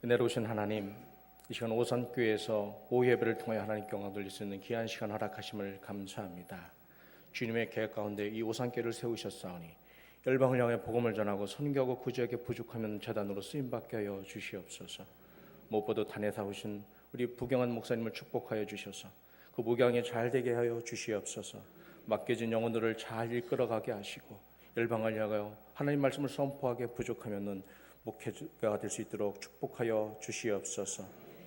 은혜로우신 하나님, 이 시간 오산교회에서 오후 예배를 통해 하나님께 영광 돌릴 수 있는 귀한 시간 허락하심을 감사합니다. 주님의 계획 가운데 이 오산교회를 세우셨사오니 열방을 향해 복음을 전하고 선교하고 구주에게 부족하면 재단으로 쓰임받게 하여 주시옵소서. 무엇보다 단에 사오신 우리 부경한 목사님을 축복하여 주셔서 그 목양이 잘 되게 하여 주시옵소서. 맡겨진 영혼들을 잘 이끌어가게 하시고 열방을 향하여 하나님 말씀을 선포하게 부족하면은 목회자가 될 수 있도록 축복하여 주시옵소서.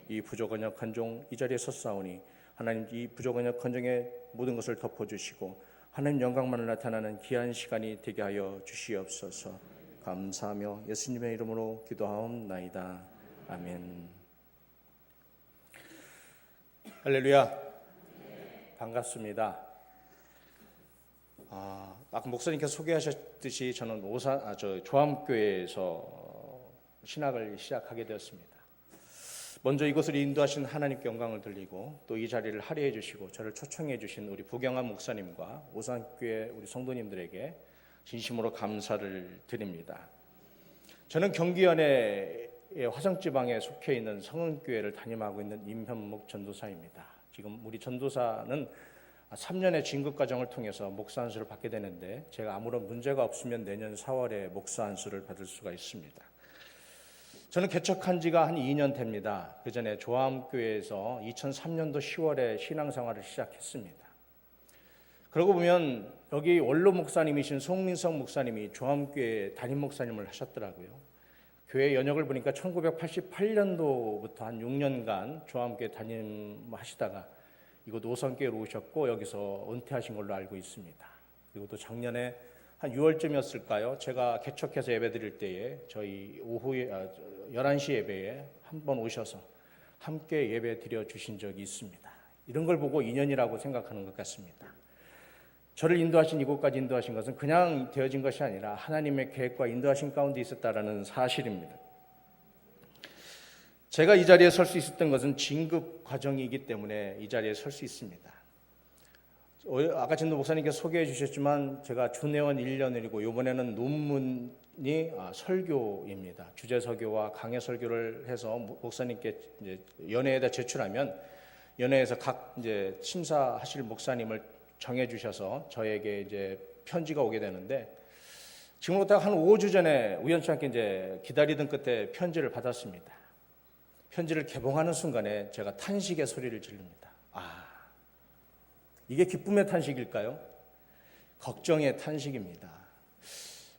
이 부족 언약한 종 이 자리에 섰사오니 하나님 이 부족 언약한 종의 모든 것을 덮어주시고 하나님 영광만을 나타나는 귀한 시간이 되게 하여 주시옵소서. 감사하며 예수님의 이름으로 기도하옵나이다. 아멘. 할렐루야. 반갑습니다. 아까 목사님께서 소개하셨듯이 저는 조암교회에서 신학을 시작하게 되었습니다. 먼저 이곳을 인도하신 하나님께 영광을 돌리고 또 이 자리를 할애해 주시고 저를 초청해 주신 우리 부경한 목사님과 오산교회 우리 성도님들에게 진심으로 감사를 드립니다. 저는 경기현의 화성지방에 속해 있는 성은교회를 담임하고 있는 임현목 전도사입니다. 지금 우리 전도사는 3년의 진급 과정을 통해서 목사 안수를 받게 되는데 제가 아무런 문제가 없으면 내년 4월에 목사 안수를 받을 수가 있습니다. 저는 개척한 지가 한 2년 됩니다. 그 전에 조암교회에서 2003년도 10월에 신앙생활을 시작했습니다. 그러고 보면 여기 원로 목사님이신 송민성 목사님이 조암교회 담임 목사님을 하셨더라고요. 교회 연역을 보니까 1988년도부터 한 6년간 조암교회 담임하시다가 이곳 오산교회로 오셨고 여기서 은퇴하신 걸로 알고 있습니다. 그리고 또 작년에 한 6월쯤이었을까요? 제가 개척해서 예배드릴 때에 저희 오후에 11시 예배에 한번 오셔서 함께 예배 드려 주신 적이 있습니다. 이런 걸 보고 인연이라고 생각하는 것 같습니다. 저를 인도하신 이곳까지 인도하신 것은 그냥 되어진 것이 아니라 하나님의 계획과 인도하신 가운데 있었다라는 사실입니다. 제가 이 자리에 설 수 있었던 것은 진급 과정이기 때문에 이 자리에 설 수 있습니다. 아까 전도 목사님께서 소개해 주셨지만 제가 준회원 1년이고 이번에는 논문이 설교입니다. 주제 설교와 강해 설교를 해서 목사님께 이제 연회에다 제출하면 연회에서 각 이제 심사하실 목사님을 정해 주셔서 저에게 이제 편지가 오게 되는데 지금부터 한 5주 전에 우연치 않게 이제 기다리던 끝에 편지를 받았습니다. 편지를 개봉하는 순간에 제가 탄식의 소리를 지릅니다. 이게 기쁨의 탄식일까요? 걱정의 탄식입니다.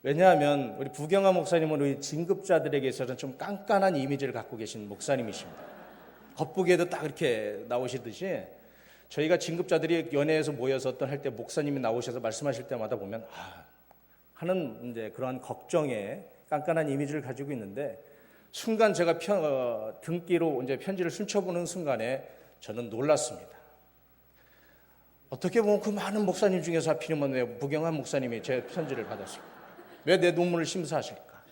왜냐하면 우리 부경한 목사님은 우리 진급자들에게 있어서는 좀 깐깐한 이미지를 갖고 계신 목사님이십니다. 겉보기에도 딱 이렇게 나오시듯이 저희가 진급자들이 연회에서 모여서 어떤 할 때 목사님이 나오셔서 말씀하실 때마다 보면 하는 이제 그러한 걱정에 깐깐한 이미지를 가지고 있는데 순간 제가 등기로 이제 편지를 훔쳐보는 순간에 저는 놀랐습니다. 어떻게 보면 그 많은 목사님 중에서 하필이면 왜 부경한 목사님이 제 편지를 받았을까? 왜 내 논문을 심사하실까?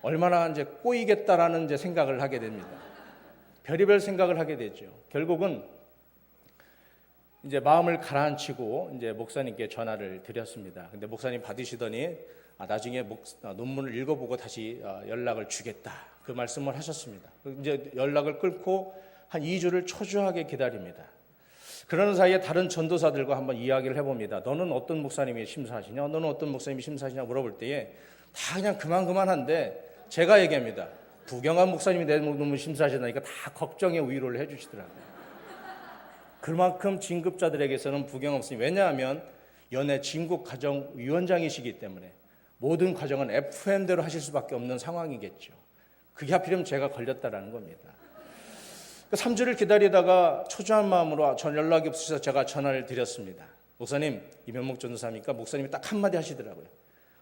얼마나 이제 꼬이겠다라는 이제 생각을 하게 됩니다. 별의별 생각을 하게 되죠. 결국은 이제 마음을 가라앉히고 이제 목사님께 전화를 드렸습니다. 근데 목사님 받으시더니 나중에 논문을 읽어보고 다시 연락을 주겠다. 그 말씀을 하셨습니다. 이제 연락을 끊고 한 2주를 초조하게 기다립니다. 그러는 사이에 다른 전도사들과 한번 이야기를 해봅니다. 너는 어떤 목사님이 심사하시냐? 너는 어떤 목사님이 심사하시냐? 물어볼 때에 다 그냥 그만한데 제가 얘기합니다. 부경한 목사님이 내 논문 심사하시다니까 다 걱정의 위로를 해주시더라고요. 그만큼 진급자들에게서는 부경한 목사님, 왜냐하면 연애 진급 과정 위원장이시기 때문에 모든 과정은 FM대로 하실 수밖에 없는 상황이겠죠. 그게 하필이면 제가 걸렸다라는 겁니다. 3주를 기다리다가 초조한 마음으로 전 연락이 없으셔서 제가 전화를 드렸습니다. 목사님, 임현목 전도사입니까? 목사님이 딱 한마디 하시더라고요.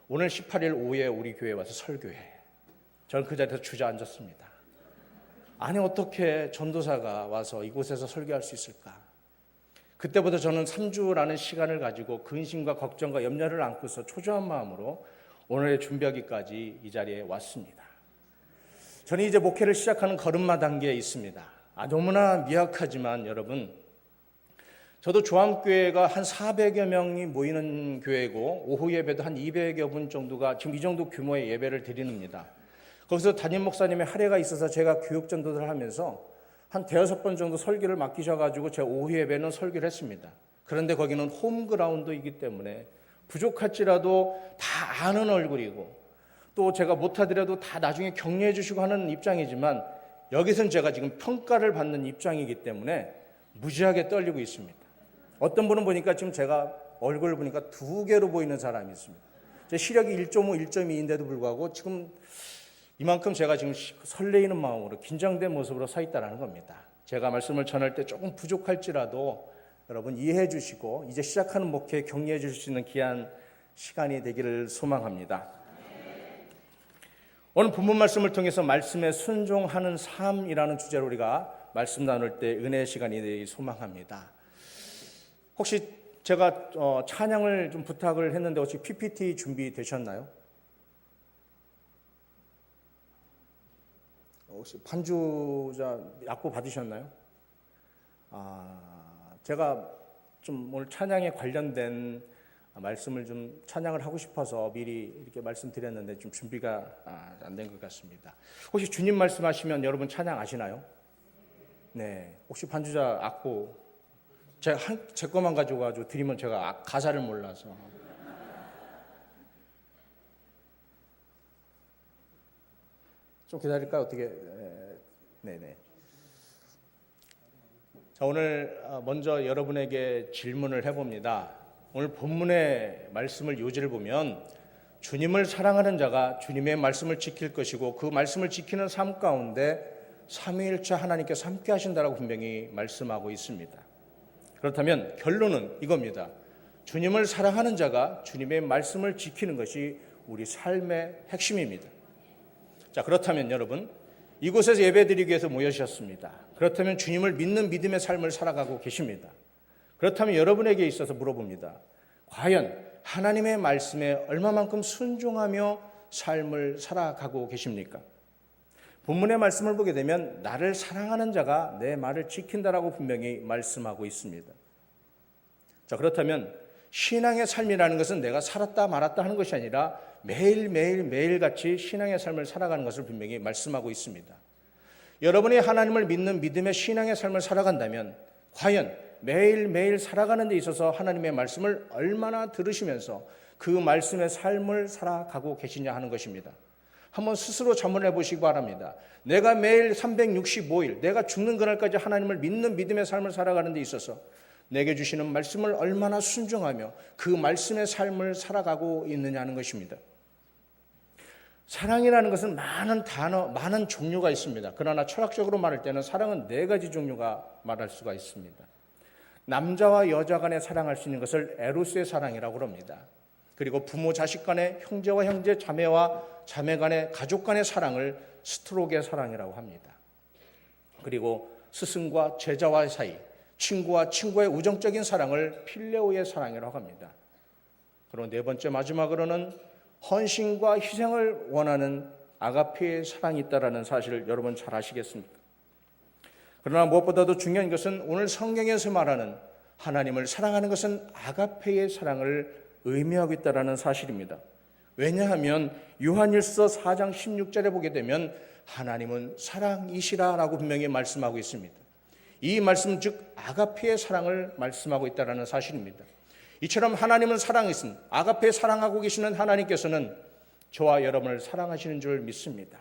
오늘 18일 오후에 우리 교회에 와서 설교해. 저는 그 자리에서 주저앉았습니다. 아니 어떻게 전도사가 와서 이곳에서 설교할 수 있을까? 그때부터 저는 3주라는 시간을 가지고 근심과 걱정과 염려를 안고서 초조한 마음으로 오늘의 준비하기까지 이 자리에 왔습니다. 저는 이제 목회를 시작하는 걸음마 단계에 있습니다. 너무나 미약하지만 여러분, 저도 조암교회가 한 400여 명이 모이는 교회고 오후 예배도 한 200여 분 정도가 지금 이 정도 규모의 예배를 드립니다. 거기서 담임 목사님의 할애가 있어서 제가 교육 전도를 하면서 한 대여섯 번 정도 설교를 맡기셔가지고 제 오후 예배는 설교를 했습니다. 그런데 거기는 홈그라운드이기 때문에 부족할지라도 다 아는 얼굴이고 또 제가 못하더라도 다 나중에 격려해 주시고 하는 입장이지만 여기서는 제가 지금 평가를 받는 입장이기 때문에 무지하게 떨리고 있습니다. 어떤 분은 보니까 지금 제가 얼굴을 보니까 두 개로 보이는 사람이 있습니다. 제 시력이 1.5, 1.2인데도 불구하고 지금 이만큼 제가 지금 설레이는 마음으로 긴장된 모습으로 서 있다는 겁니다. 제가 말씀을 전할 때 조금 부족할지라도 여러분 이해해 주시고 이제 시작하는 목회에 격려해 주실 수 있는 귀한 시간이 되기를 소망합니다. 오늘 본문 말씀을 통해서 말씀에 순종하는 삶이라는 주제로 우리가 말씀 나눌 때 은혜의 시간이 되기 소망합니다. 혹시 제가 찬양을 좀 부탁을 했는데 혹시 PPT 준비되셨나요? 혹시 반주자 약보 받으셨나요? 제가 좀 오늘 찬양에 관련된 말씀을 좀 찬양을 하고 싶어서 미리 이렇게 말씀드렸는데 좀 준비가 안 된 것 같습니다. 혹시 주님 말씀하시면 여러분 찬양 아시나요? 네. 혹시 반주자 악보 제 것만 가지고 드리면 제가 가사를 몰라서 좀 기다릴까요? 어떻게? 네네. 자, 오늘 먼저 여러분에게 질문을 해봅니다. 오늘 본문의 말씀을 요지를 보면 주님을 사랑하는 자가 주님의 말씀을 지킬 것이고 그 말씀을 지키는 삶 가운데 삼위일체 하나님께서 함께 하신다라고 분명히 말씀하고 있습니다. 그렇다면 결론은 이겁니다. 주님을 사랑하는 자가 주님의 말씀을 지키는 것이 우리 삶의 핵심입니다. 자, 그렇다면 여러분 이곳에서 예배드리기 위해서 모여주셨습니다. 그렇다면 주님을 믿는 믿음의 삶을 살아가고 계십니다. 그렇다면 여러분에게 있어서 물어봅니다. 과연 하나님의 말씀에 얼마만큼 순종하며 삶을 살아가고 계십니까? 본문의 말씀을 보게 되면 나를 사랑하는 자가 내 말을 지킨다라고 분명히 말씀하고 있습니다. 자, 그렇다면 신앙의 삶이라는 것은 내가 살았다 말았다 하는 것이 아니라 매일같이 신앙의 삶을 살아가는 것을 분명히 말씀하고 있습니다. 여러분이 하나님을 믿는 믿음의 신앙의 삶을 살아간다면 과연 매일매일 살아가는 데 있어서 하나님의 말씀을 얼마나 들으시면서 그 말씀의 삶을 살아가고 계시냐 하는 것입니다. 한번 스스로 자문해 보시기 바랍니다. 내가 매일 365일 내가 죽는 그날까지 하나님을 믿는 믿음의 삶을 살아가는 데 있어서 내게 주시는 말씀을 얼마나 순종하며 그 말씀의 삶을 살아가고 있느냐는 것입니다. 사랑이라는 것은 많은 단어, 많은 종류가 있습니다. 그러나 철학적으로 말할 때는 사랑은 4가지 종류가 말할 수가 있습니다. 남자와 여자 간에 사랑할 수 있는 것을 에로스의 사랑이라고 합니다. 그리고 부모 자식 간의, 형제와 형제, 자매와 자매 간의, 가족 간의 사랑을 스트로크의 사랑이라고 합니다. 그리고 스승과 제자와의 사이, 친구와 친구의 우정적인 사랑을 필레오의 사랑이라고 합니다. 그리고 4번째 마지막으로는 헌신과 희생을 원하는 아가페의 사랑이 있다는 사실을 여러분 잘 아시겠습니까? 그러나 무엇보다도 중요한 것은 오늘 성경에서 말하는 하나님을 사랑하는 것은 아가페의 사랑을 의미하고 있다는 사실입니다. 왜냐하면 요한일서 4장 16절에 보게 되면 하나님은 사랑이시라라고 분명히 말씀하고 있습니다. 이 말씀 즉 아가페의 사랑을 말씀하고 있다는 사실입니다. 이처럼 하나님은 사랑이신 아가페 사랑하고 계시는 하나님께서는 저와 여러분을 사랑하시는 줄 믿습니다.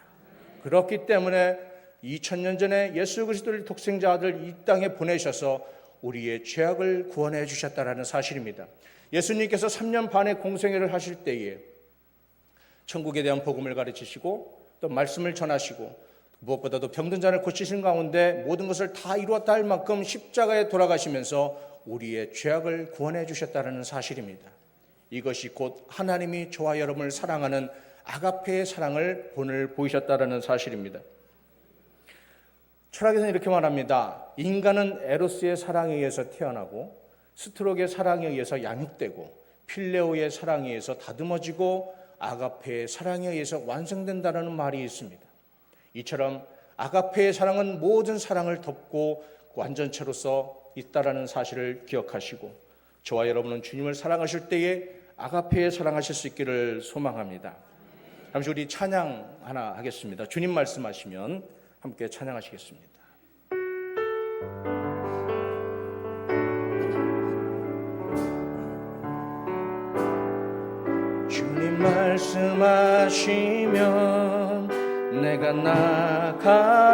그렇기 때문에 2000년 전에 예수 그리스도를 독생자 아들 이 땅에 보내셔서 우리의 죄악을 구원해 주셨다는 사실입니다. 예수님께서 3년 반의 공생애를 하실 때에 천국에 대한 복음을 가르치시고 또 말씀을 전하시고 무엇보다도 병든 자를 고치신 가운데 모든 것을 다 이루었다 할 만큼 십자가에 돌아가시면서 우리의 죄악을 구원해 주셨다는 사실입니다. 이것이 곧 하나님이 저와 여러분을 사랑하는 아가페의 사랑을 본을 보이셨다는 사실입니다. 철학에서는 이렇게 말합니다. 인간은 에로스의 사랑에 의해서 태어나고 스트로크의 사랑에 의해서 양육되고 필레오의 사랑에 의해서 다듬어지고 아가페의 사랑에 의해서 완성된다는 말이 있습니다. 이처럼 아가페의 사랑은 모든 사랑을 덮고 완전체로서 있다라는 사실을 기억하시고 저와 여러분은 주님을 사랑하실 때에 아가페에 사랑하실 수 있기를 소망합니다. 잠시 우리 찬양 하나 하겠습니다. 주님 말씀하시면 함께 찬양하시겠습니다. 주님 말씀하시면 내가 나가리라.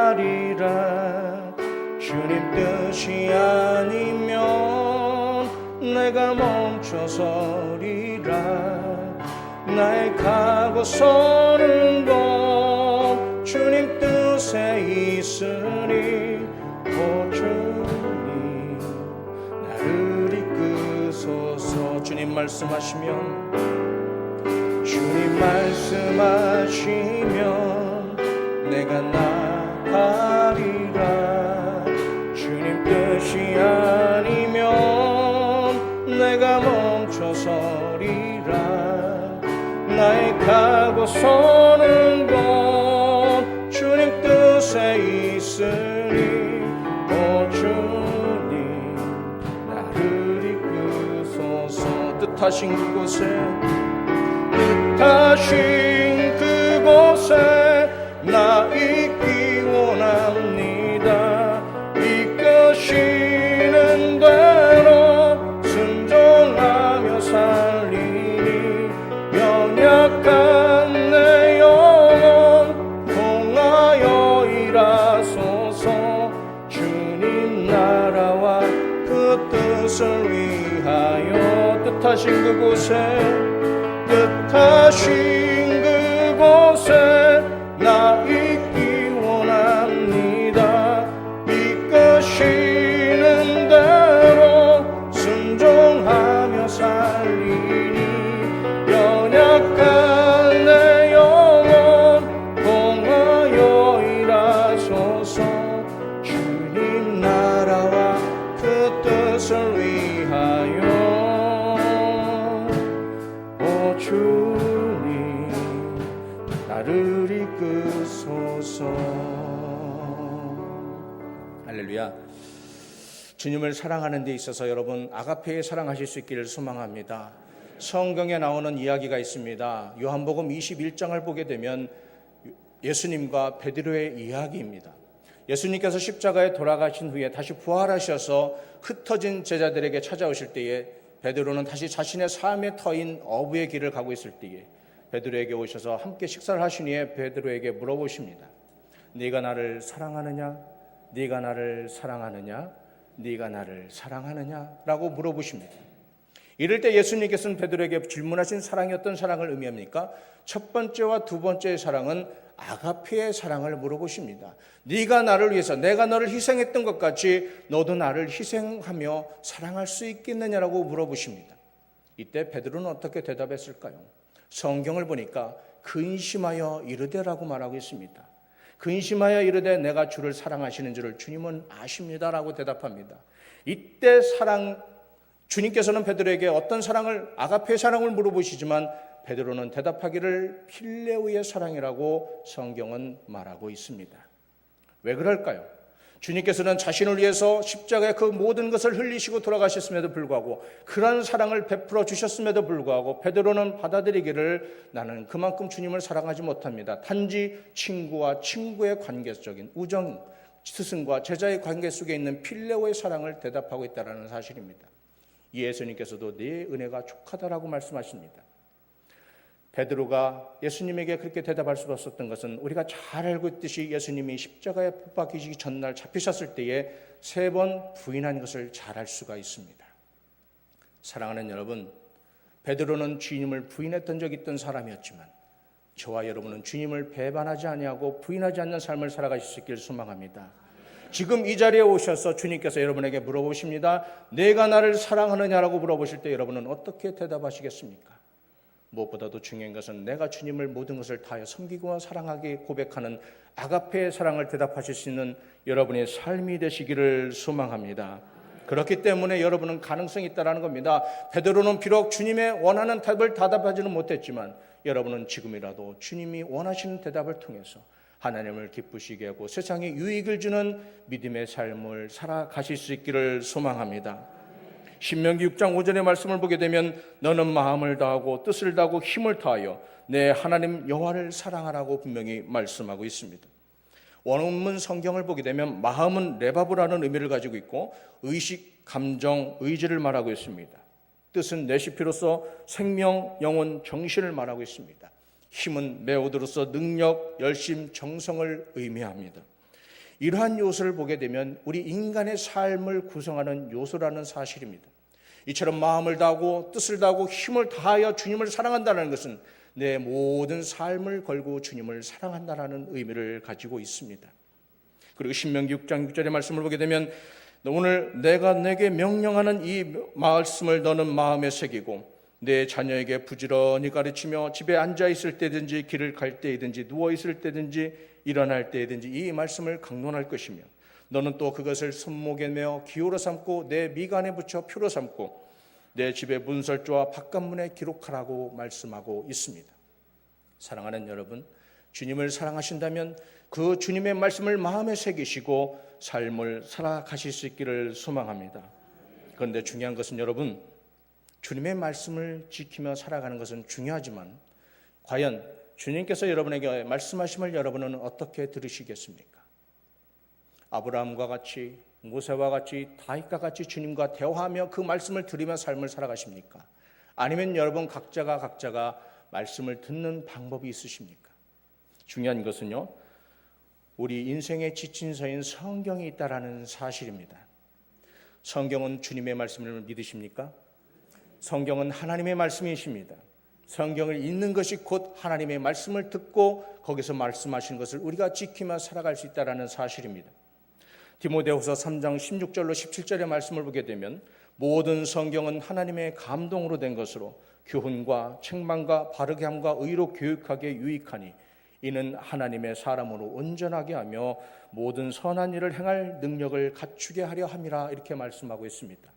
주님 뜻이 아니면 내가 멈춰서리라. 나의 가고 서는 것 주님 뜻에 있으니 오 주님 나를 이끄소서. 주님 말씀하시면 주님 말씀하시면 내가 나가리라. 주님 뜻이 아니면 내가 멈춰서리라. 나의 가고 서는 것 주님 뜻에 있으니 오 주님 나를 이끄소서. 뜻하신 그곳에 나 있기 원합니다. 이끄시는 대로 순종하며 살리니 연약한 내 영혼 통하여 일하소서. 주님 나라와 그 뜻을 위하여 뜻하신 그곳에 나 있기 원합니다. 이끄시는 대로 순종하며 살리니 연약한 내 영혼 통하여 일하소서. 주님 나라와 그 뜻을 위하여 오 주님 나를 이끄소서. 할렐루야. 주님을 사랑하는 데 있어서 여러분 아가페에 사랑하실 수 있기를 소망합니다. 성경에 나오는 이야기가 있습니다. 요한복음 21장을 보게 되면 예수님과 베드로의 이야기입니다. 예수님께서 십자가에 돌아가신 후에 다시 부활하셔서 흩어진 제자들에게 찾아오실 때에 베드로는 다시 자신의 삶의 터인 어부의 길을 가고 있을 때에 베드로에게 오셔서 함께 식사를 하신 후에 베드로에게 물어보십니다. 네가 나를 사랑하느냐? 네가 나를 사랑하느냐? 네가 나를 사랑하느냐? 라고 물어보십니다. 이럴 때 예수님께서는 베드로에게 질문하신 사랑이 어떤 사랑을 의미합니까? 첫 번째와 두 번째의 사랑은 아가페의 사랑을 물어보십니다. 네가 나를 위해서 내가 너를 희생했던 것 같이 너도 나를 희생하며 사랑할 수 있겠느냐라고 물어보십니다. 이때 베드로는 어떻게 대답했을까요? 성경을 보니까 근심하여 이르되라고 말하고 있습니다. 근심하여 이르되 내가 주를 사랑하시는 줄을 주님은 아십니다라고 대답합니다. 이때 주님께서는 베드로에게 어떤 사랑을 아가페의 사랑을 물어보시지만 베드로는 대답하기를 필레오의 사랑이라고 성경은 말하고 있습니다. 왜 그럴까요? 주님께서는 자신을 위해서 십자가에 그 모든 것을 흘리시고 돌아가셨음에도 불구하고 그런 사랑을 베풀어 주셨음에도 불구하고 베드로는 받아들이기를 나는 그만큼 주님을 사랑하지 못합니다. 단지 친구와 친구의 관계적인 우정, 스승과 제자의 관계 속에 있는 필레오의 사랑을 대답하고 있다는 사실입니다. 예수님께서도 네 은혜가 족하다라고 말씀하십니다. 베드로가 예수님에게 그렇게 대답할 수 없었던 것은 우리가 잘 알고 있듯이 예수님이 십자가에 못 박히시기 전날 잡히셨을 때에 3번 부인한 것을 잘 알 수가 있습니다. 사랑하는 여러분, 베드로는 주님을 부인했던 적이 있던 사람이었지만 저와 여러분은 주님을 배반하지 아니하고 부인하지 않는 삶을 살아가실 수 있기를 소망합니다. 지금 이 자리에 오셔서 주님께서 여러분에게 물어보십니다. 내가 나를 사랑하느냐라고 물어보실 때 여러분은 어떻게 대답하시겠습니까? 무엇보다도 중요한 것은 내가 주님을 모든 것을 다하여 섬기고 사랑하게 고백하는 아가페의 사랑을 대답하실 수 있는 여러분의 삶이 되시기를 소망합니다. 그렇기 때문에 여러분은 가능성이 있다는 겁니다. 베드로는 비록 주님의 원하는 답을 대답하지는 못했지만 여러분은 지금이라도 주님이 원하시는 대답을 통해서 하나님을 기쁘시게 하고 세상에 유익을 주는 믿음의 삶을 살아가실 수 있기를 소망합니다. 신명기 6장 5절의 말씀을 보게 되면 너는 마음을 다하고 뜻을 다하고 힘을 다하여 내 하나님 여호와를 사랑하라고 분명히 말씀하고 있습니다. 원문 성경을 보게 되면 마음은 레바브라는 의미를 가지고 있고 의식, 감정, 의지를 말하고 있습니다. 뜻은 내시피로서 생명, 영혼, 정신을 말하고 있습니다. 힘은 메오드로서 능력, 열심, 정성을 의미합니다. 이러한 요소를 보게 되면 우리 인간의 삶을 구성하는 요소라는 사실입니다. 이처럼 마음을 다하고 뜻을 다하고 힘을 다하여 주님을 사랑한다는 것은 내 모든 삶을 걸고 주님을 사랑한다는 의미를 가지고 있습니다. 그리고 신명기 6장 6절의 말씀을 보게 되면 오늘 내가 내게 명령하는 이 말씀을 너는 마음에 새기고 내 자녀에게 부지런히 가르치며 집에 앉아 있을 때든지 길을 갈 때이든지 누워 있을 때든지 일어날 때이든지 이 말씀을 강론할 것이며 너는 또 그것을 손목에 메어 기호로 삼고 내 미간에 붙여 표로 삼고 내 집의 문설주와 바깥문에 기록하라고 말씀하고 있습니다. 사랑하는 여러분, 주님을 사랑하신다면 그 주님의 말씀을 마음에 새기시고 삶을 살아가실 수 있기를 소망합니다. 그런데 중요한 것은 여러분, 주님의 말씀을 지키며 살아가는 것은 중요하지만 과연 주님께서 여러분에게 말씀하심을 여러분은 어떻게 들으시겠습니까? 아브라함과 같이, 모세와 같이, 다윗과 같이 주님과 대화하며 그 말씀을 들으며 삶을 살아가십니까? 아니면 여러분 각자가 말씀을 듣는 방법이 있으십니까? 중요한 것은요, 우리 인생의 지침서인 성경이 있다라는 사실입니다. 성경은 주님의 말씀을 믿으십니까? 성경은 하나님의 말씀이십니다. 성경을 읽는 것이 곧 하나님의 말씀을 듣고 거기서 말씀하신 것을 우리가 지키며 살아갈 수 있다는 사실입니다. 디모데후서 3장 16절로 17절의 말씀을 보게 되면 모든 성경은 하나님의 감동으로 된 것으로 교훈과 책망과 바르게 함과 의로 교육하기에 유익하니 이는 하나님의 사람으로 온전하게 하며 모든 선한 일을 행할 능력을 갖추게 하려 함이라 이렇게 말씀하고 있습니다.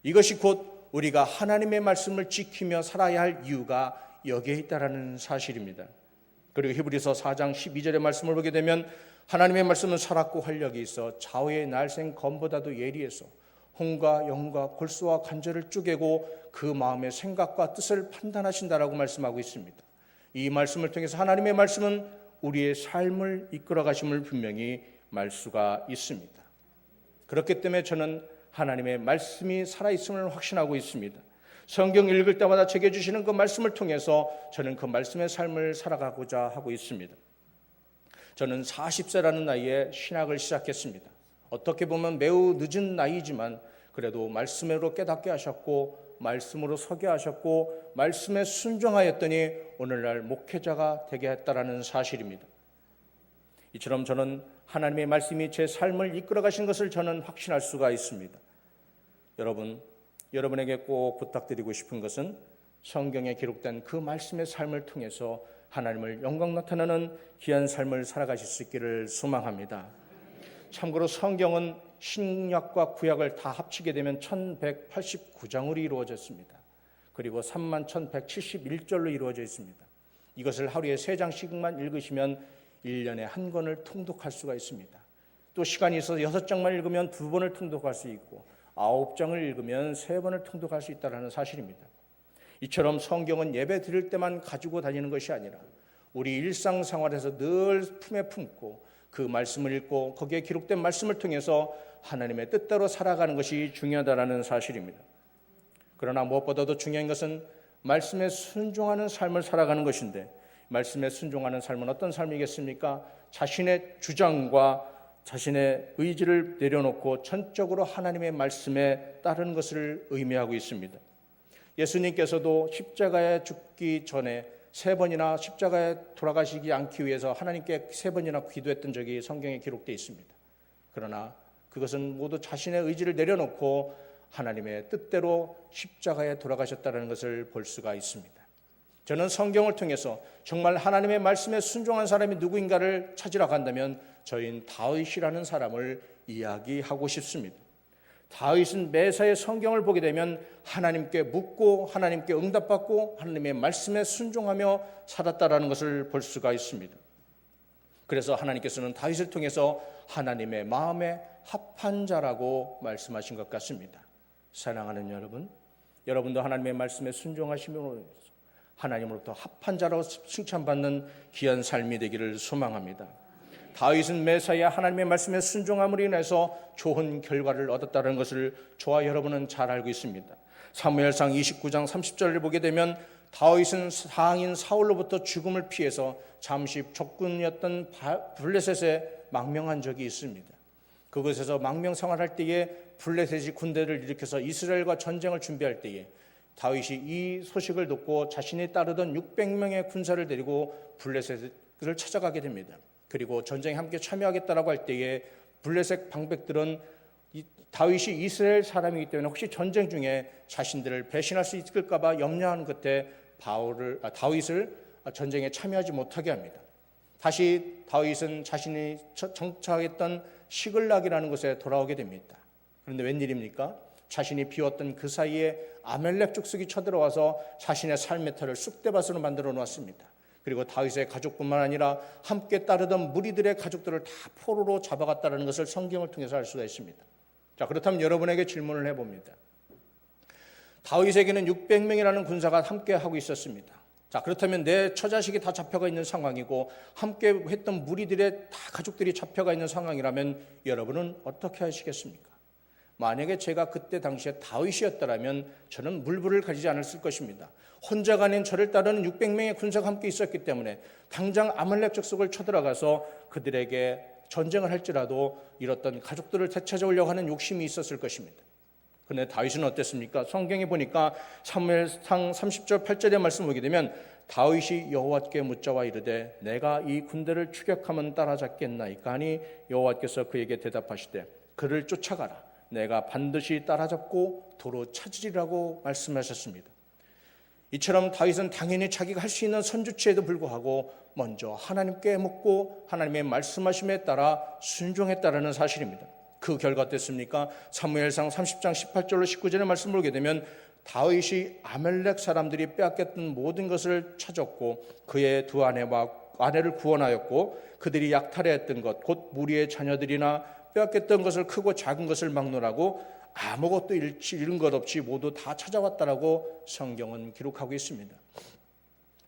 이것이 곧 우리가 하나님의 말씀을 지키며 살아야 할 이유가 여기에 있다는 사실입니다. 그리고 히브리서 4장 12절의 말씀을 보게 되면 하나님의 말씀은 살았고 활력이 있어 좌우의 날생 검보다도 예리해서 혼과 영과 골수와 관절을 쪼개고 그 마음의 생각과 뜻을 판단하신다라고 말씀하고 있습니다. 이 말씀을 통해서 하나님의 말씀은 우리의 삶을 이끌어 가심을 분명히 말 수가 있습니다. 그렇기 때문에 저는 하나님의 말씀이 살아있음을 확신하고 있습니다. 성경 읽을 때마다 제게 주시는 그 말씀을 통해서 저는 그 말씀의 삶을 살아가고자 하고 있습니다. 저는 40세라는 나이에 신학을 시작했습니다. 어떻게 보면 매우 늦은 나이지만 그래도 말씀으로 깨닫게 하셨고 말씀으로 서게 하셨고 말씀에 순종하였더니 오늘날 목회자가 되게 했다라는 사실입니다. 이처럼 저는 하나님의 말씀이 제 삶을 이끌어 가신 것을 저는 확신할 수가 있습니다. 여러분에게 꼭 부탁드리고 싶은 것은 성경에 기록된 그 말씀의 삶을 통해서 하나님을 영광 나타내는 귀한 삶을 살아가실 수 있기를 소망합니다. 참고로 성경은 신약과 구약을 다 합치게 되면 1189장으로 이루어졌습니다. 그리고 31,171절로 이루어져 있습니다. 이것을 하루에 3장씩만 읽으시면 1년에 한 권을 통독할 수가 있습니다. 또 시간이 있어서 6장만 읽으면 2번을 통독할 수 있고 9장을 읽으면 3번을 통독할 수 있다는 사실입니다. 이처럼 성경은 예배 드릴 때만 가지고 다니는 것이 아니라 우리 일상생활에서 늘 품에 품고 그 말씀을 읽고 거기에 기록된 말씀을 통해서 하나님의 뜻대로 살아가는 것이 중요하다는 사실입니다. 그러나 무엇보다도 중요한 것은 말씀에 순종하는 삶을 살아가는 것인데 말씀에 순종하는 삶은 어떤 삶이겠습니까? 자신의 주장과 자신의 의지를 내려놓고 전적으로 하나님의 말씀에 따르는 것을 의미하고 있습니다. 예수님께서도 십자가에 죽기 전에 3번이나 십자가에 돌아가시지 않기 위해서 하나님께 3번이나 기도했던 적이 성경에 기록되어 있습니다. 그러나 그것은 모두 자신의 의지를 내려놓고 하나님의 뜻대로 십자가에 돌아가셨다는 것을 볼 수가 있습니다. 저는 성경을 통해서 정말 하나님의 말씀에 순종한 사람이 누구인가를 찾으러 간다면 저희는 다윗이라는 사람을 이야기하고 싶습니다. 다윗은 매사에 성경을 보게 되면 하나님께 묻고 하나님께 응답받고 하나님의 말씀에 순종하며 살았다라는 것을 볼 수가 있습니다. 그래서 하나님께서는 다윗을 통해서 하나님의 마음에 합한 자라고 말씀하신 것 같습니다. 사랑하는 여러분, 여러분도 하나님의 말씀에 순종하시면 하나님으로부터 합한 자로 칭찬받는 귀한 삶이 되기를 소망합니다. 다윗은 매사에 하나님의 말씀에 순종함으로 인해서 좋은 결과를 얻었다는 것을 저와 여러분은 잘 알고 있습니다. 사무엘상 29장 30절을 보게 되면 다윗은 상인 사울로부터 죽음을 피해서 잠시 적군이었던 블레셋에 망명한 적이 있습니다. 그곳에서 망명 생활할 때에 블레셋이 군대를 일으켜서 이스라엘과 전쟁을 준비할 때에 다윗이 이 소식을 듣고 자신이 따르던 600명의 군사를 데리고 블레셋을 찾아가게 됩니다. 그리고 전쟁에 함께 참여하겠다라고 할 때에 블레셋 방백들은 다윗이 이스라엘 사람이기 때문에 혹시 전쟁 중에 자신들을 배신할 수 있을까 봐 염려하는 끝에 다윗을 전쟁에 참여하지 못하게 합니다. 다시 다윗은 자신이 정착했던 시글락이라는 곳에 돌아오게 됩니다. 그런데 웬일입니까? 자신이 비웠던 그 사이에 아멜렉 족속이 쳐들어와서 자신의 삶의 터를 쑥대밭으로 만들어 놓았습니다. 그리고 다윗의 가족뿐만 아니라 함께 따르던 무리들의 가족들을 다 포로로 잡아갔다는 것을 성경을 통해서 알 수가 있습니다. 자, 그렇다면 여러분에게 질문을 해봅니다. 다윗에게는 600명이라는 군사가 함께 하고 있었습니다. 자, 그렇다면 내 처자식이 다 잡혀가 있는 상황이고 함께 했던 무리들의 다 가족들이 잡혀가 있는 상황이라면 여러분은 어떻게 하시겠습니까? 만약에 제가 그때 당시에 다윗이었다면 저는 물불을 가지지 않았을 것입니다. 혼자가 아닌 저를 따르는 600명의 군사가 함께 있었기 때문에 당장 아말렉 족속을 쳐들어가서 그들에게 전쟁을 할지라도 잃었던 가족들을 되찾아오려고 하는 욕심이 있었을 것입니다. 그런데 다윗은 어땠습니까? 성경에 보니까 사무엘상 30절 8절의 말씀을 보게 되면 다윗이 여호와께 묻자와 이르되 내가 이 군대를 추격하면 따라잡겠나이까 하니 여호와께서 그에게 대답하시되 그를 쫓아가라. 내가 반드시 따라잡고 도로 찾으리라고 말씀하셨습니다. 이처럼 다윗은 당연히 자기가 할 수 있는 선주치에도 불구하고 먼저 하나님께 묻고 하나님의 말씀하심에 따라 순종했다라는 사실입니다. 그 결과 어땠습니까? 사무엘상 30장 18절로 19절의 말씀을 보게 되면 다윗이 아멜렉 사람들이 빼앗겼던 모든 것을 찾았고 그의 두 아내를 구원하였고 그들이 약탈했던 것 곧 무리의 자녀들이나 빼앗겼던 것을 크고 작은 것을 막론하고 아무것도 잃은 것 없이 모두 다 찾아왔다라고 성경은 기록하고 있습니다.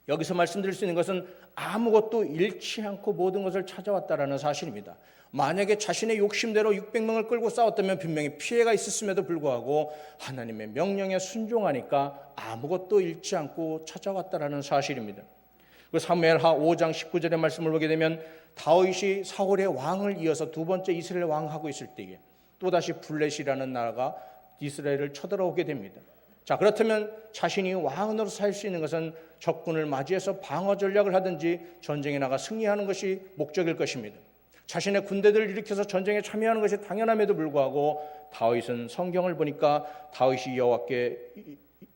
여기서 말씀드릴 수 있는 것은 아무것도 잃지 않고 모든 것을 찾아왔다라는 사실입니다. 만약에 자신의 욕심대로 600명을 끌고 싸웠다면 분명히 피해가 있었음에도 불구하고 하나님의 명령에 순종하니까 아무것도 잃지 않고 찾아왔다라는 사실입니다. 사무엘하 5장 19절의 말씀을 보게 되면 다윗이 사울의 왕을 이어서 두 번째 이스라엘 왕하고 있을 때에 또다시 블레셋이라는 나라가 이스라엘을 쳐들어오게 됩니다. 자, 그렇다면 자신이 왕으로 살 수 있는 것은 적군을 맞이해서 방어 전략을 하든지 전쟁에 나가 승리하는 것이 목적일 것입니다. 자신의 군대들을 일으켜서 전쟁에 참여하는 것이 당연함에도 불구하고 다윗은 성경을 보니까 다윗이 여호와께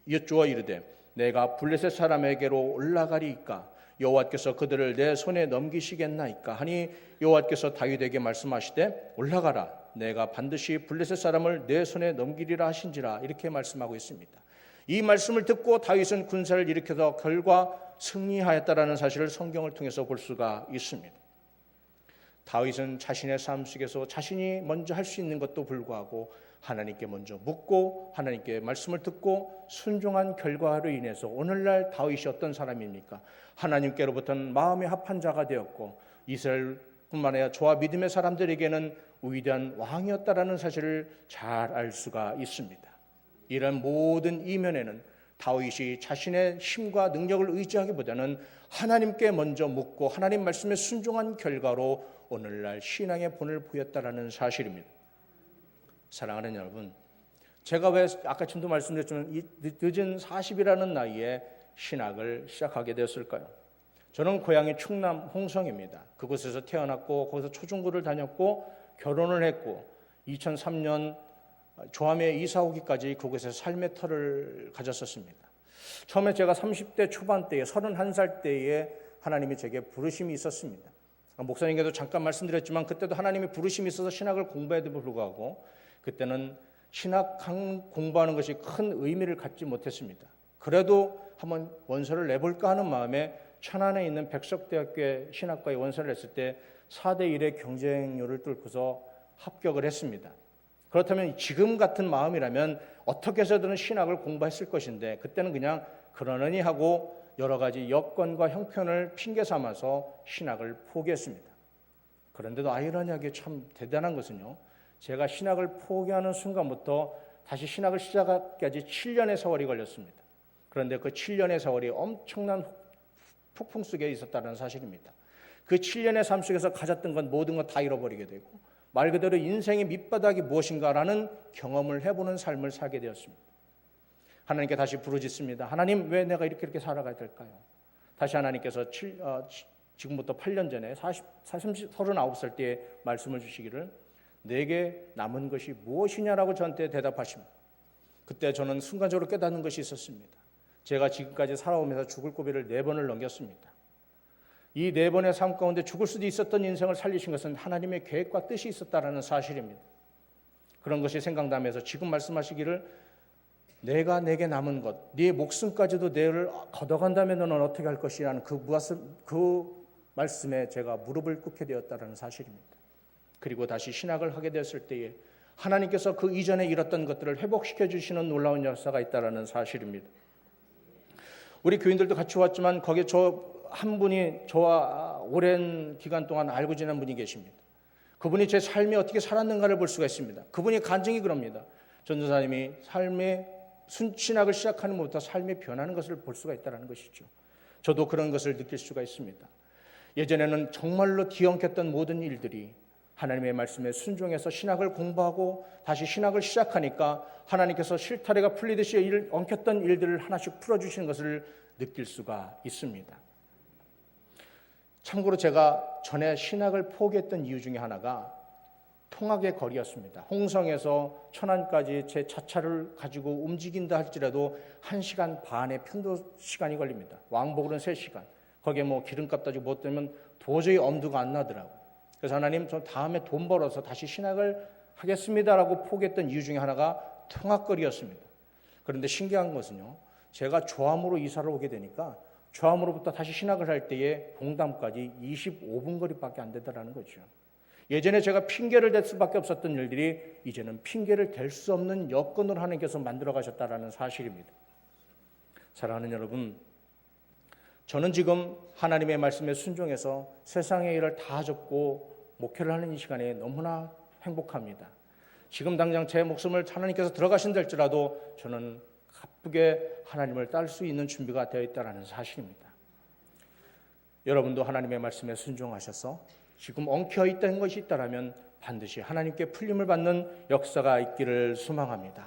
여쭈어 이르되 내가 블레셋 사람에게로 올라가리이까 여호와께서 그들을 내 손에 넘기시겠나이까 하니 여호와께서 다윗에게 말씀하시되 올라가라 내가 반드시 블레셋 사람을 내 손에 넘기리라 하신지라 이렇게 말씀하고 있습니다. 이 말씀을 듣고 다윗은 군사를 일으켜서 결과 승리하였다라는 사실을 성경을 통해서 볼 수가 있습니다. 다윗은 자신의 삶 속에서 자신이 먼저 할 수 있는 것도 불구하고 하나님께 먼저 묻고 하나님께 말씀을 듣고 순종한 결과로 인해서 오늘날 다윗이 어떤 사람입니까? 하나님께로부터는 마음에 합한 자가 되었고 이스라엘뿐만 아니라 저와 믿음의 사람들에게는 위대한 왕이었다라는 사실을 잘 알 수가 있습니다. 이런 모든 이면에는 다윗이 자신의 힘과 능력을 의지하기보다는 하나님께 먼저 묻고 하나님 말씀에 순종한 결과로 오늘날 신앙의 본을 보였다라는 사실입니다. 사랑하는 여러분, 제가 왜 아까 전도 말씀드렸지만 이 늦은 40이라는 나이에 신학을 시작하게 되었을까요? 저는 고향이 충남 홍성입니다. 그곳에서 태어났고 거기서 초중고를 다녔고 결혼을 했고 2003년 조암에 이사 오기까지 그곳에서 삶의 터를 가졌었습니다. 처음에 제가 30대 초반 때에 31살 때에 하나님이 제게 부르심이 있었습니다. 목사님께도 잠깐 말씀드렸지만 그때도 하나님이 부르심이 있어서 신학을 공부해도 불구하고 그때는 신학 공부하는 것이 큰 의미를 갖지 못했습니다. 그래도 한번 원서를 내볼까 하는 마음에 천안에 있는 백석대학교의 신학과에 원서를 냈을 때 4대 1의 경쟁률을 뚫고서 합격을 했습니다. 그렇다면 지금 같은 마음이라면 어떻게 해서든 신학을 공부했을 것인데 그때는 그냥 그러느니 하고 여러 가지 여건과 형편을 핑계 삼아서 신학을 포기했습니다. 그런데도 아이러니하게 참 대단한 것은요, 제가 신학을 포기하는 순간부터 다시 신학을 시작하기까지 7년의 세월이 걸렸습니다. 그런데 그 7년의 세월이 엄청난 폭풍 속에 있었다는 사실입니다. 그 7년의 삶 속에서 가졌던 건 모든 것 다 잃어버리게 되고 말 그대로 인생의 밑바닥이 무엇인가라는 경험을 해보는 삶을 살게 되었습니다. 하나님께 다시 부르짖습니다. 하나님, 왜 내가 이렇게 살아가야 될까요? 다시 하나님께서 지금부터 8년 전에 39살 때에 말씀을 주시기를 내게 남은 것이 무엇이냐라고 저한테 대답하십니다. 그때 저는 순간적으로 깨닫는 것이 있었습니다. 제가 지금까지 살아오면서 죽을 고비를 4번을 넘겼습니다. 이 4번의 삶 가운데 죽을 수도 있었던 인생을 살리신 것은 하나님의 계획과 뜻이 있었다는 사실입니다. 그런 것이 생각나면서 지금 말씀하시기를 내가 내게 남은 것, 네 목숨까지도 내를 걷어간다면 너는 어떻게 할 것이라는 그 말씀에 제가 무릎을 꿇게 되었다는 사실입니다. 그리고 다시 신학을 하게 되었을 때에 하나님께서 그 이전에 잃었던 것들을 회복시켜 주시는 놀라운 역사가 있다는 사실입니다. 우리 교인들도 같이 왔지만 거기에 한 분이 저와 오랜 기간 동안 알고 지낸 분이 계십니다. 그분이 제 삶이 어떻게 살았는가를 볼 수가 있습니다. 그분이 간증이 그럽니다. 전도사님이 삶의 신학을 시작하는 것부터 삶이 변하는 것을 볼 수가 있다는 것이죠. 저도 그런 것을 느낄 수가 있습니다. 예전에는 정말로 뒤엉켰던 모든 일들이 하나님의 말씀에 순종해서 신학을 공부하고 다시 신학을 시작하니까 하나님께서 실타래가 풀리듯이 엉켰던 일들을 하나씩 풀어주시는 것을 느낄 수가 있습니다. 참고로 제가 전에 신학을 포기했던 이유 중에 하나가 통학의 거리였습니다. 홍성에서 천안까지 제 자차를 가지고 움직인다 할지라도 1시간 반의 편도 시간이 걸립니다. 왕복으로는 3시간. 거기에 기름값 따지고 뭐 때문에 도저히 엄두가 안 나더라고요. 그래서 하나님, 저 다음에 돈 벌어서 다시 신학을 하겠습니다라고 포기했던 이유 중에 하나가 통학거리였습니다. 그런데 신기한 것은요, 제가 조암으로 이사를 오게 되니까 조암으로부터 다시 신학을 할 때에 봉담까지 25분 거리밖에 안 되더라는 거죠. 예전에 제가 핑계를 댈 수밖에 없었던 일들이 이제는 핑계를 댈 수 없는 여건으로 하나님께서 만들어 가셨다는 사실입니다. 사랑하는 여러분, 저는 지금 하나님의 말씀에 순종해서 세상의 일을 다 접고 목회를 하는 이 시간에 너무나 행복합니다. 지금 당장 제 목숨을 하나님께서 들어가신다 할지라도 저는 가쁘게 하나님을 따를 수 있는 준비가 되어 있다는 사실입니다. 여러분도 하나님의 말씀에 순종하셔서 지금 엉켜있던 것이 있다면 반드시 하나님께 풀림을 받는 역사가 있기를 소망합니다.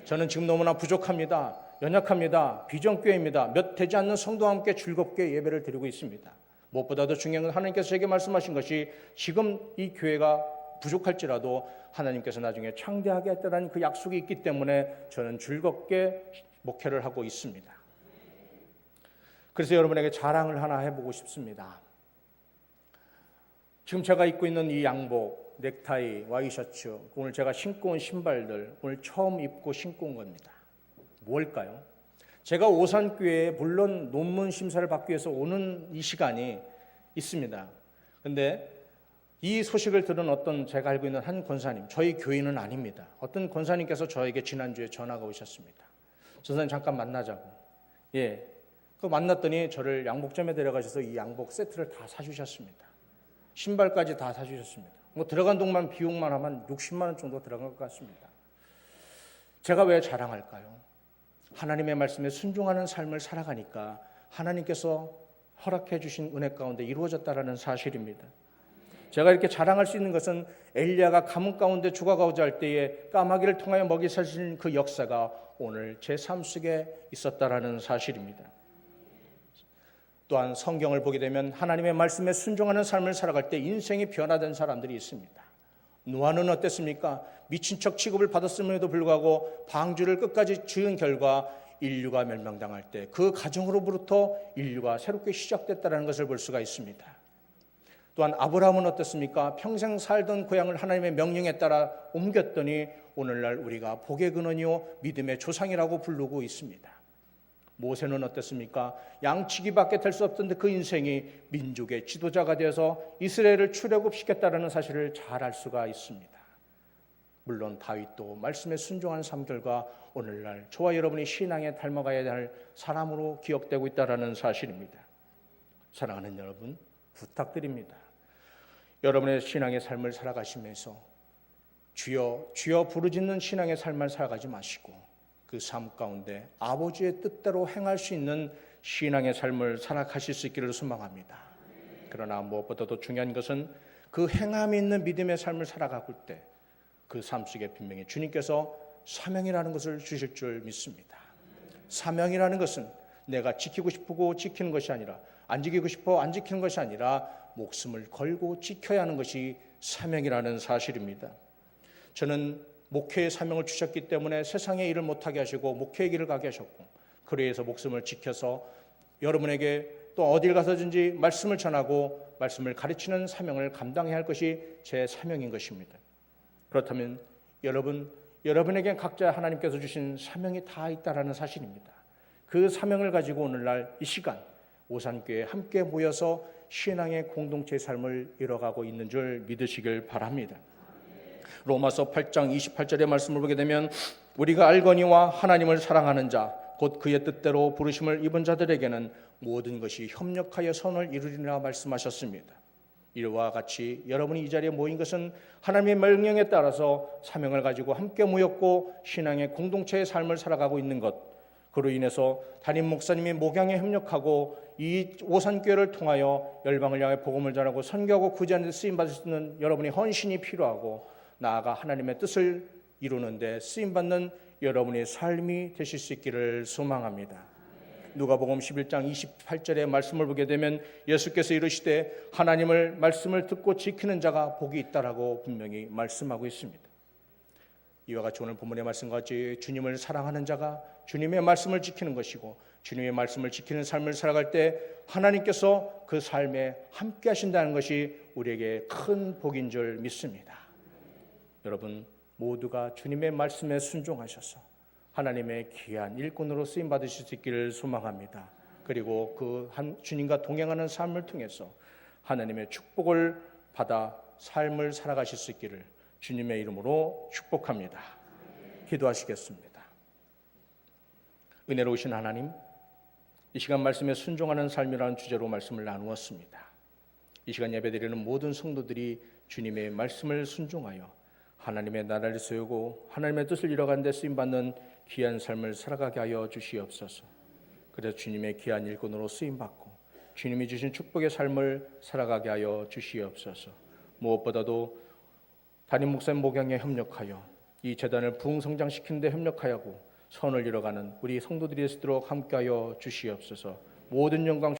저는 지금 너무나 부족합니다. 연약합니다. 비전교회입니다. 몇 되지 않는 성도와 함께 즐겁게 예배를 드리고 있습니다. 무엇보다도 중요한 건 하나님께서 제게 말씀하신 것이 지금 이 교회가 부족할지라도 하나님께서 나중에 창대하게 했다는 그 약속이 있기 때문에 저는 즐겁게 목회를 하고 있습니다. 그래서 여러분에게 자랑을 하나 해보고 싶습니다. 지금 제가 입고 있는 이 양복, 넥타이, 와이셔츠, 오늘 제가 신고 온 신발들, 오늘 처음 입고 신고 온 겁니다. 뭘까요? 제가 오산교회에 물론 논문 심사를 받기 위해서 오는 이 시간이 있습니다. 그런데 이 소식을 들은 어떤 제가 알고 있는 한 권사님, 저희 교인은 아닙니다. 어떤 권사님께서 저에게 지난주에 전화가 오셨습니다. 전사님 잠깐 만나자고. 그 만났더니 저를 양복점에 데려가셔서 이 양복 세트를 다 사주셨습니다. 신발까지 다 사주셨습니다. 들어간 동만 비용만 하면 60만 원 정도 들어간 것 같습니다. 제가 왜 자랑할까요? 하나님의 말씀에 순종하는 삶을 살아가니까 하나님께서 허락해 주신 은혜 가운데 이루어졌다는 사실입니다. 제가 이렇게 자랑할 수 있는 것은 엘리야가 가뭄 가운데 죽어가고자 할 때에 까마귀를 통하여 먹이 사신 그 역사가 오늘 제 삶 속에 있었다는 사실입니다. 또한 성경을 보게 되면 하나님의 말씀에 순종하는 삶을 살아갈 때 인생이 변화된 사람들이 있습니다. 노아는 어땠습니까? 미친 척 취급을 받았음에도 불구하고 방주를 끝까지 지은 결과 인류가 멸망당할 때 그 가정으로부터 인류가 새롭게 시작됐다는 것을 볼 수가 있습니다. 또한 아브라함은 어떻습니까? 평생 살던 고향을 하나님의 명령에 따라 옮겼더니 오늘날 우리가 복의 근원이요 믿음의 조상이라고 부르고 있습니다. 모세는 어땠습니까? 양치기밖에 될 수 없던 그 인생이 민족의 지도자가 되어서 이스라엘을 출애굽시켰다는 사실을 잘 알 수가 있습니다. 물론 다윗도 말씀에 순종한 삶 결과 오늘날 저와 여러분이 신앙에 닮아가야 할 사람으로 기억되고 있다는 사실입니다. 사랑하는 여러분, 부탁드립니다. 여러분의 신앙의 삶을 살아가시면서 주여 주여 부르짖는 신앙의 삶을 살아가지 마시고 그 삶 가운데 아버지의 뜻대로 행할 수 있는 신앙의 삶을 살아가실 수 있기를 소망합니다. 그러나 무엇보다도 중요한 것은 그 행함이 있는 믿음의 삶을 살아가고 때 그 삶 속에 분명히 주님께서 사명이라는 것을 주실 줄 믿습니다. 사명이라는 것은 내가 지키고 싶고 지키는 것이 아니라 안 지키고 싶어 안 지키는 것이 아니라 목숨을 걸고 지켜야 하는 것이 사명이라는 사실입니다. 저는 목회의 사명을 주셨기 때문에 세상의 일을 못하게 하시고 목회의 길을 가게 하셨고 그로 인해서 목숨을 지켜서 여러분에게 또 어딜 가서든지 말씀을 전하고 말씀을 가르치는 사명을 감당해야 할 것이 제 사명인 것입니다. 그렇다면 여러분에게 각자 하나님께서 주신 사명이 다 있다라는 사실입니다. 그 사명을 가지고 오늘날 이 시간 오산교회에 함께 모여서 신앙의 공동체의 삶을 이뤄가고 있는 줄 믿으시길 바랍니다. 로마서 8장 28절의 말씀을 보게 되면 우리가 알거니와 하나님을 사랑하는 자 곧 그의 뜻대로 부르심을 입은 자들에게는 모든 것이 협력하여 선을 이루리라 말씀하셨습니다. 이와 같이 여러분이 이 자리에 모인 것은 하나님의 명령에 따라서 사명을 가지고 함께 모였고 신앙의 공동체의 삶을 살아가고 있는 것, 그로 인해서 담임 목사님이 목양에 협력하고 이 오산교회를 통하여 열방을 향해 복음을 전하고 선교하고 구제하는 데 쓰임받을 수 있는 여러분의 헌신이 필요하고 나아가 하나님의 뜻을 이루는 데 쓰임받는 여러분의 삶이 되실 수 있기를 소망합니다. 누가복음 11장 28절의 말씀을 보게 되면 예수께서 이르시되 하나님을 말씀을 듣고 지키는 자가 복이 있다라고 분명히 말씀하고 있습니다. 이와 같이 오늘 본문의 말씀과 같이 주님을 사랑하는 자가 주님의 말씀을 지키는 것이고 주님의 말씀을 지키는 삶을 살아갈 때 하나님께서 그 삶에 함께 하신다는 것이 우리에게 큰 복인 줄 믿습니다. 여러분 모두가 주님의 말씀에 순종하셔서 하나님의 귀한 일꾼으로 쓰임 받으실 수 있기를 소망합니다. 그리고 그 주님과 동행하는 삶을 통해서 하나님의 축복을 받아 삶을 살아가실 수 있기를 주님의 이름으로 축복합니다. 기도하시겠습니다. 은혜로우신 하나님, 이 시간 말씀에 순종하는 삶이라는 주제로 말씀을 나누었습니다. 이 시간 예배드리는 모든 성도들이 주님의 말씀을 순종하여 하나님의 나라를 세우고 하나님의 뜻을 이뤄가는 데 쓰임받는 귀한 삶을 살아가게 하여 주시옵소서. 그래서 주님의 귀한 일꾼으로 쓰임받고 주님이 주신 축복의 삶을 살아가게 하여 주시옵소서. 무엇보다도 담임 목사님 목양에 협력하여 이 재단을 부흥성장시키는 데 협력하고 선을 이뤄가는 우리 성도들이 되도록 함께하여 주시옵소서. 모든 영광